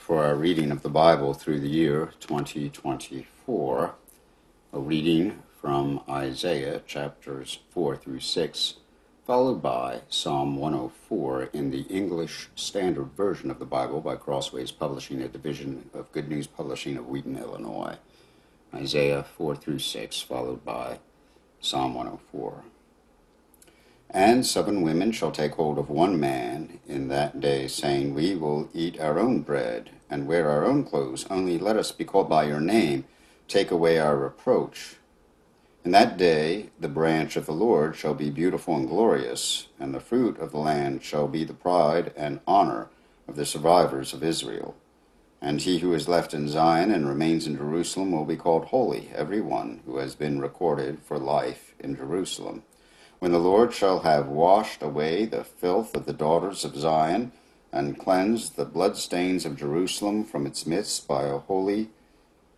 for our reading of the Bible through the year 2024, a reading from Isaiah chapters 4 through 6, followed by Psalm 104 in the English Standard Version of the Bible by Crossways Publishing, a division of Good News Publishing of Wheaton, Illinois. Isaiah 4 through 6, followed by Psalm 104. And 7 women shall take hold of one man in that day, saying, We will eat our own bread, and wear our own clothes, only let us be called by your name, take away our reproach. In that day the branch of the Lord shall be beautiful and glorious, and the fruit of the land shall be the pride and honor of the survivors of Israel. And he who is left in Zion and remains in Jerusalem will be called holy, every one who has been recorded for life in Jerusalem. When the Lord shall have washed away the filth of the daughters of Zion, and cleansed the bloodstains of Jerusalem from its midst by a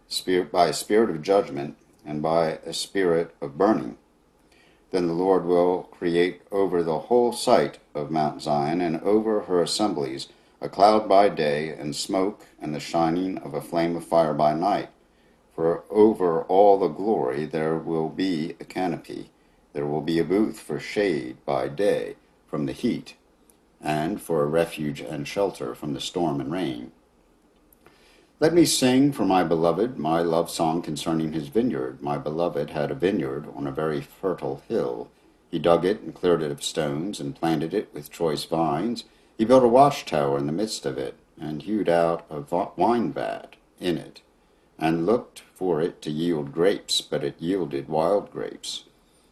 spirit of judgment, and by a spirit of burning, then the Lord will create over the whole site of Mount Zion and over her assemblies a cloud by day, and smoke, and the shining of a flame of fire by night. For over all the glory there will be a canopy. There will be a booth for shade by day from the heat, and for a refuge and shelter from the storm and rain. Let me sing for my beloved my love song concerning his vineyard. My beloved had a vineyard on a very fertile hill. He dug it and cleared it of stones, and planted it with choice vines. He built a watchtower in the midst of it, and hewed out a wine vat in it, and looked for it to yield grapes, but it yielded wild grapes.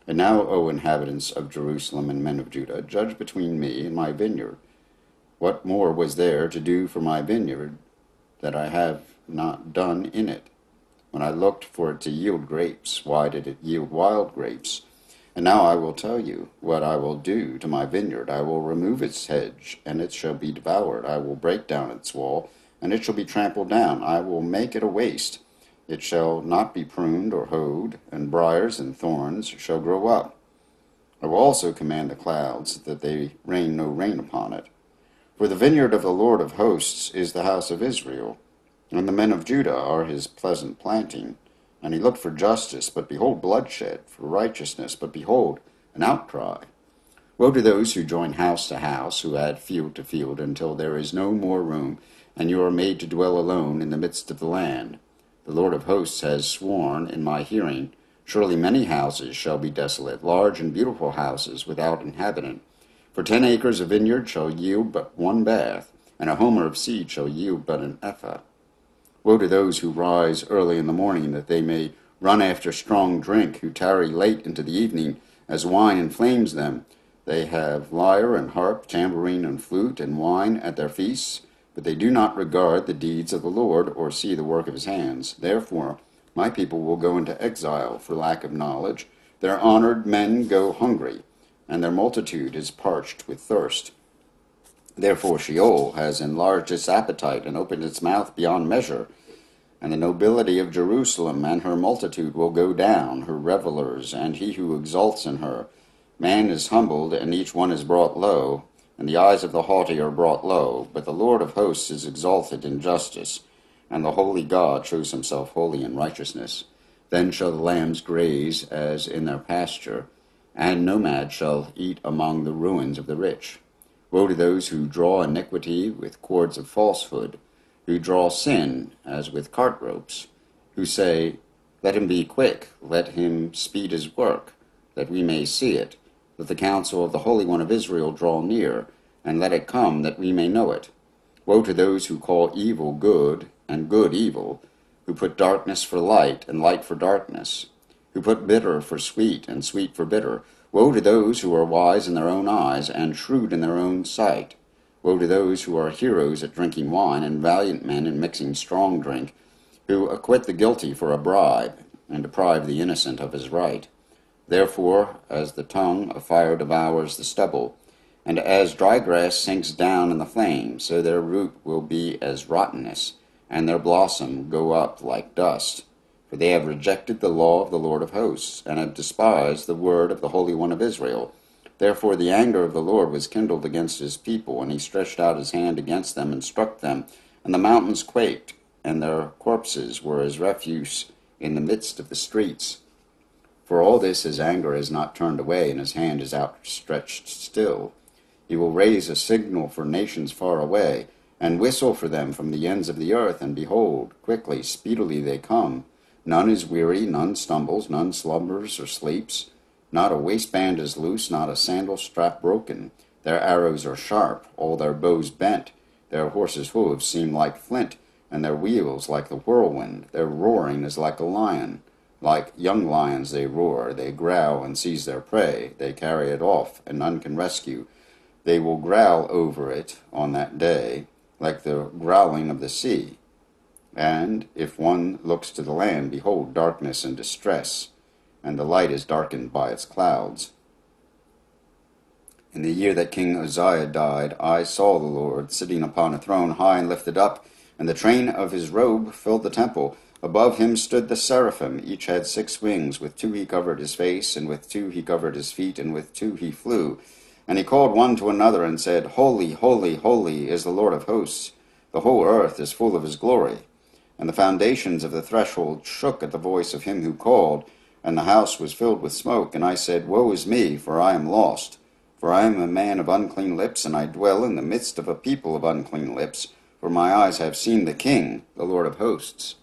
And now, O inhabitants of Jerusalem and men of Judah, judge between me and my vineyard. What more was there to do for my vineyard that I have not done in it? When I looked for it to yield grapes, why did it yield wild grapes? And now I will tell you what I will do to my vineyard. I will remove its hedge, and it shall be devoured. I will break down its wall, and it shall be trampled down. I will make it a waste. It shall not be pruned or hoed, and briars and thorns shall grow up. I will also command the clouds, that they rain no rain upon it. For the vineyard of the Lord of hosts is the house of Israel, and the men of Judah are his pleasant planting. And he looked for justice, but behold bloodshed, for righteousness, but behold an outcry. Woe to those who join house to house, who add field to field, until there is no more room, and you are made to dwell alone in the midst of the land. The Lord of hosts has sworn in my hearing, surely many houses shall be desolate, large and beautiful houses without inhabitant. For 10 acres of vineyard shall yield but 1 bath, and a homer of seed shall yield but an ephah. Woe to those who rise early in the morning, that they may run after strong drink, who tarry late into the evening, as wine inflames them. They have lyre and harp, tambourine and flute, and wine at their feasts, but they do not regard the deeds of the Lord, or see the work of his hands. Therefore my people will go into exile for lack of knowledge. Their honored men go hungry, and their multitude is parched with thirst. Therefore Sheol has enlarged its appetite, and opened its mouth beyond measure. And the nobility of Jerusalem and her multitude will go down, her revelers, and he who exults in her. Man is humbled, and each one is brought low, and the eyes of the haughty are brought low. But the Lord of hosts is exalted in justice, and the holy God shows himself holy in righteousness. Then shall the lambs graze as in their pasture, and nomad shall eat among the ruins of the rich. Woe to those who draw iniquity with cords of falsehood, who draw sin as with cart ropes, who say, Let him be quick, let him speed his work, that we may see it. Let the counsel of the Holy One of Israel draw near, and let it come that we may know it. Woe to those who call evil good, and good evil, who put darkness for light, and light for darkness, who put bitter for sweet, and sweet for bitter. Woe to those who are wise in their own eyes, and shrewd in their own sight. Woe to those who are heroes at drinking wine, and valiant men in mixing strong drink, who acquit the guilty for a bribe, and deprive the innocent of his right. Therefore, as the tongue of fire devours the stubble, and as dry grass sinks down in the flame, so their root will be as rottenness, and their blossom go up like dust. For they have rejected the law of the Lord of hosts, and have despised the word of the Holy One of Israel. Therefore the anger of the Lord was kindled against his people, and he stretched out his hand against them, and struck them, And the mountains quaked, and their corpses were as refuse in the midst of the streets. For all this his anger is not turned away, and his hand is outstretched still. He will raise a signal for nations far away, and whistle for them from the ends of the earth. And behold, quickly, speedily they come. None is weary, none stumbles, none slumbers or sleeps. Not a waistband is loose, not a sandal strap broken. Their arrows are sharp, all their bows bent. Their horses' hoofs seem like flint, and their wheels like the whirlwind. Their roaring is like a lion. Like young lions they roar, they growl and seize their prey. They carry it off, and none can rescue. They will growl over it on that day, like the growling of the sea. And if one looks to the land, behold, darkness and distress, and the light is darkened by its clouds. In the year that King Uzziah died, I saw the Lord sitting upon a throne high and lifted up, and the train of his robe filled the temple. Above him stood the seraphim. Each had 6 wings. With 2 he covered his face, and with 2 he covered his feet, and with 2 he flew. And he called one to another and said, Holy, holy, holy is the Lord of hosts. The whole earth is full of his glory. And the foundations of the threshold shook at the voice of him who called, and the house was filled with smoke. And I said, Woe is me, for I am lost. For I am a man of unclean lips, and I dwell in the midst of a people of unclean lips. For my eyes have seen the King, the Lord of hosts.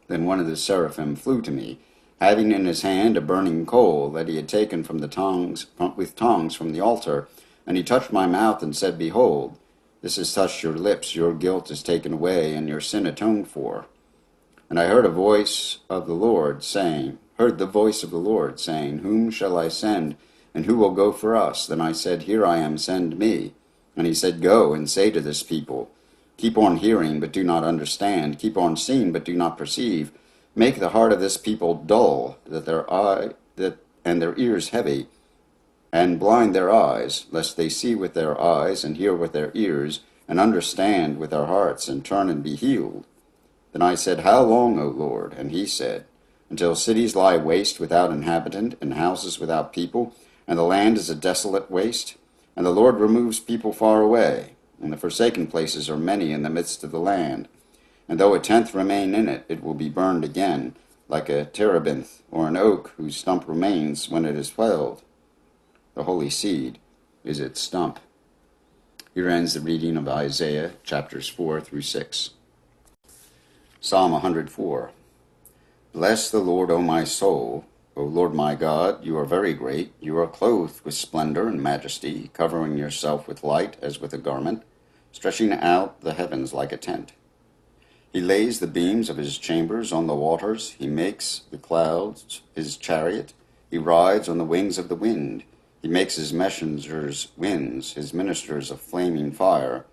Then one of the seraphim flew to me, having in his hand a burning coal that he had taken from the tongs from the altar. And he touched my mouth and said, Behold, this has touched your lips. Your guilt is taken away, and your sin atoned for. And I heard the voice of the Lord saying, Whom shall I send, and who will go for us? Then I said, Here I am, send me. And he said, Go and say to this people, Keep on hearing, but do not understand. Keep on seeing, but do not perceive. Make the heart of this people dull, and their ears heavy, and blind their eyes, lest they see with their eyes, and hear with their ears, and understand with their hearts, and turn and be healed. Then I said, How long, O Lord? And he said, Until cities lie waste without inhabitant, and houses without people, and the land is a desolate waste, and the Lord removes people far away, and the forsaken places are many in the midst of the land. And though 1/10 remain in it, it will be burned again, like a terebinth, or an oak whose stump remains when it is felled. The holy seed is its stump. Here ends the reading of Isaiah chapters 4 through 6. Psalm 104. Bless the Lord, O my soul. O Lord my God, you are very great. You are clothed with splendor and majesty, covering yourself with light as with a garment, stretching out the heavens like a tent. He lays the beams of his chambers on the waters. He makes the clouds his chariot. He rides on the wings of the wind. He makes his messengers winds, his ministers a flaming fire.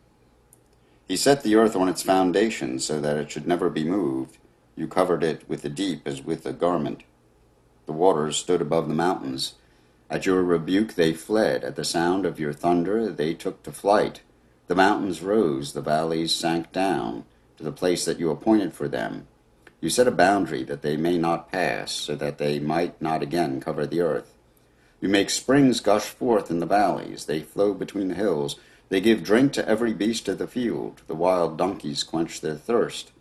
He set the earth on its foundation so that it should never be moved. You covered it with the deep as with a garment. The waters stood above the mountains. At your rebuke they fled. At the sound of your thunder they took to flight. The mountains rose, the valleys sank down to the place that you appointed for them. You set a boundary that they may not pass, so that they might not again cover the earth. You make springs gush forth in the valleys. They flow between the hills. They give drink to every beast of the field. The wild donkeys quench their thirst.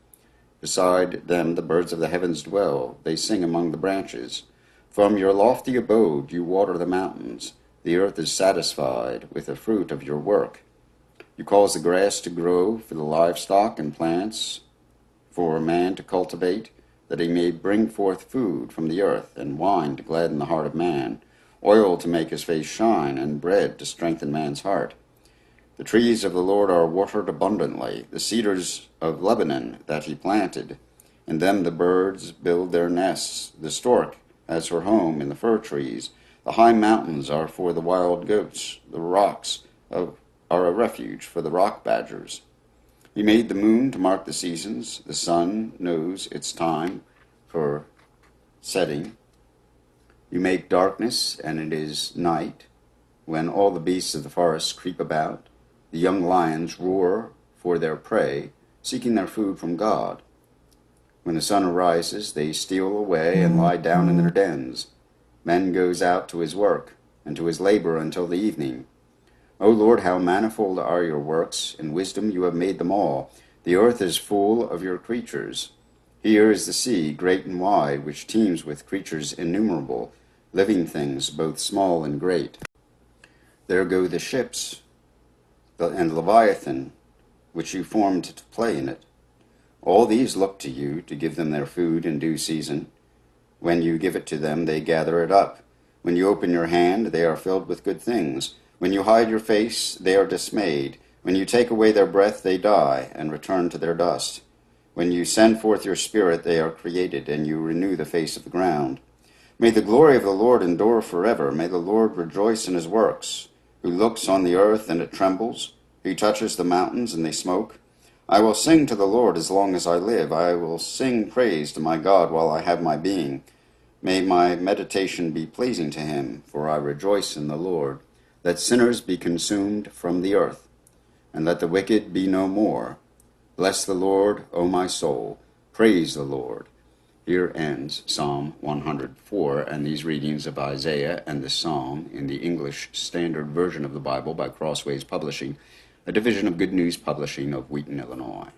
Beside them the birds of the heavens dwell. They sing among the branches. From your lofty abode you water the mountains. The earth is satisfied with the fruit of your work. You cause the grass to grow for the livestock and plants for man to cultivate, that he may bring forth food from the earth, and wine to gladden the heart of man, oil to make his face shine, and bread to strengthen man's heart. The trees of the Lord are watered abundantly, the cedars of Lebanon that he planted. In them the birds build their nests. The stork has her home in the fir trees. The high mountains are for the wild goats. The rocks are a refuge for the rock badgers. He made the moon to mark the seasons. The sun knows its time for setting. You make darkness, and it is night, when all the beasts of the forest creep about. The young lions roar for their prey, seeking their food from God. When the sun arises, they steal away and lie down in their dens. Man goes out to his work, and to his labor until the evening. O Lord, how manifold are your works! In wisdom you have made them all. The earth is full of your creatures. Here is the sea, great and wide, which teems with creatures innumerable, living things, both small and great. There go the ships, and Leviathan, which you formed to play in it. All these look to you to give them their food in due season. When you give it to them, they gather it up. When you open your hand, they are filled with good things. When you hide your face, they are dismayed. When you take away their breath, they die and return to their dust. When you send forth your spirit, they are created, and you renew the face of the ground. May the glory of the Lord endure forever. May the Lord rejoice in his works, who looks on the earth and it trembles, who touches the mountains and they smoke. I will sing to the Lord as long as I live. I will sing praise to my God while I have my being. May my meditation be pleasing to him, for I rejoice in the Lord. Let sinners be consumed from the earth, and let the wicked be no more. Bless the Lord, O my soul. Praise the Lord. Here ends Psalm 104, and these readings of Isaiah and the Psalm in the English Standard Version of the Bible by Crossways Publishing, a division of Good News Publishing of Wheaton, Illinois.